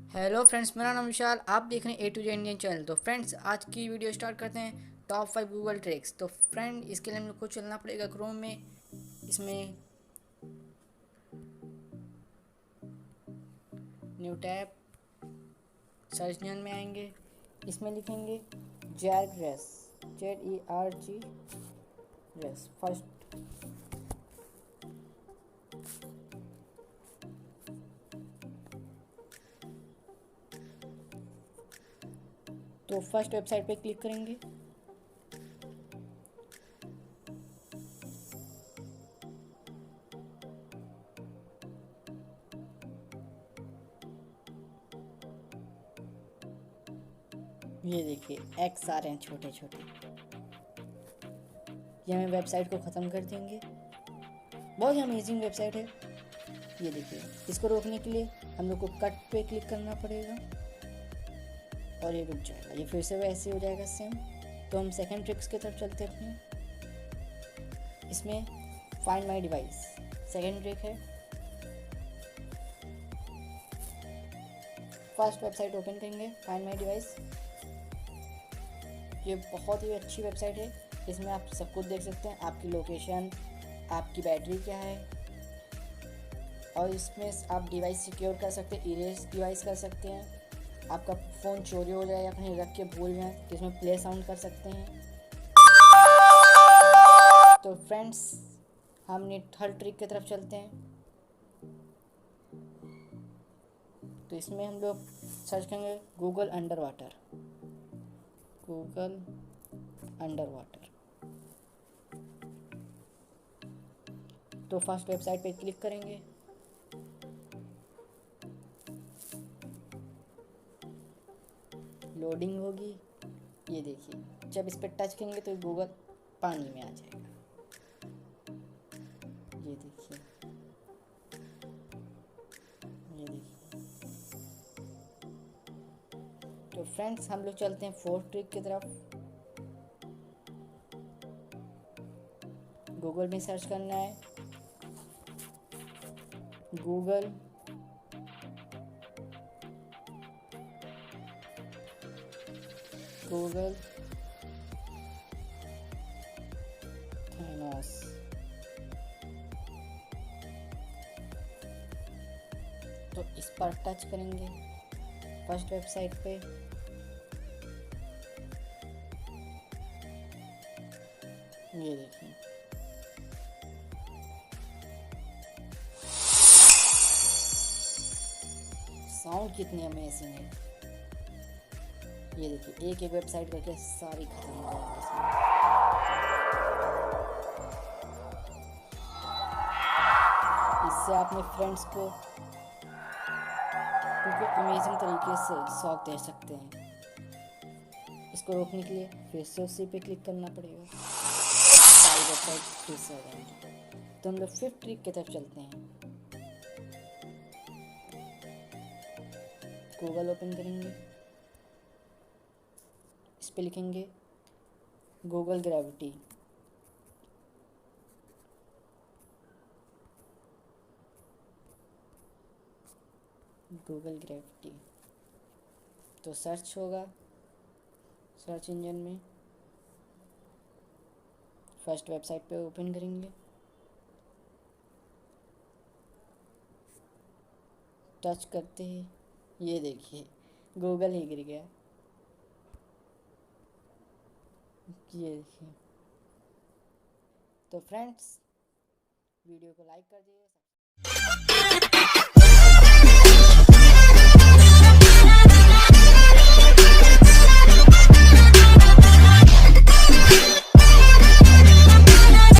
Hello friends, मेरा नाम विशाल। आप देख रहे हैं ए टू जे इंडियन चैनल। तो फ्रेंड्स, आज की वीडियो स्टार्ट करते हैं। Top 5 Google tricks. तो फ्रेंड, इसके लिए हम लोग को चलना पड़ेगा क्रोम में। इसमें न्यू टैब, सर्च इंजन में आएंगे। इसमें लिखेंगे जैगरेस, ZERG रेस फर्स्ट। तो फर्स्ट वेबसाइट पे क्लिक करेंगे। ये देखिए एक्स आ रहे हैं छोटे छोटे। ये हमें वेबसाइट को ख़त्म कर देंगे। बहुत ही अमेजिंग वेबसाइट है। ये देखिए, इसको रोकने के लिए हम लोग को कट पे क्लिक करना पड़ेगा और ये रुक जाएगा। ये फिर से वैसे हो जाएगा सेम। तो हम सेकंड ट्रिक्स की तरफ चलते हैं अपने। इसमें find my device second trick है। फर्स्ट वेबसाइट ओपन करेंगे, फाइंड माय डिवाइस। ये बहुत ही अच्छी वेबसाइट है। इसमें आप सब कुछ देख सकते हैं, आपकी लोकेशन, आपकी बैटरी क्या है, और इसमें आप डिवाइस सिक्योर कर सकते हैं, इरेज डिवाइस कर सकते हैं। आपका फ़ोन चोरी हो जाए या कहीं रख के भूल जाए तो इसमें प्ले साउंड कर सकते हैं। तो फ्रेंड्स, हमने थर्ड ट्रिक की तरफ चलते हैं। तो इसमें हम लोग सर्च करेंगे Google under water. Google under water. तो फर्स्ट वेबसाइट पे क्लिक करेंगे। लोडिंग होगी। ये देखिए, जब इस पर टच करेंगे तो गूगल पानी में आ जाएगा। ये देखिए, ये देखिए। तो फ्रेंड्स, हम लोग चलते हैं फोर्थ ट्रिक की तरफ। गूगल में सर्च करना है गूगल गूगल थैनोस। तो इस पर टच करेंगे फर्स्ट वेबसाइट पे। ये देखिए, साउंड कितनी अमेजिंग है। ये देखिए, एक एक वेबसाइट करके सारी खत्म हो जाएंगी इसमें। इससे अपने फ्रेंड्स को बिल्कुल अमेजिंग तरीके से शौक दे सकते हैं। इसको रोकने के लिए फिर से उसी पे क्लिक करना पड़ेगा, सारी वेबसाइट फिर से हो जाएंगी। तो हम लोग फिफ्थ ट्रिक की तरफ चलते हैं। गूगल ओपन करेंगे। इस पे लिखेंगे गूगल ग्रेविटी। Google gravity. तो सर्च होगा सर्च इंजन में। फर्स्ट वेबसाइट पे ओपन करेंगे, टच करते ही ये देखिए गूगल ही गिर गया। ये देखिए। तो फ्रेंड्स, वीडियो को लाइक कर दीजिए।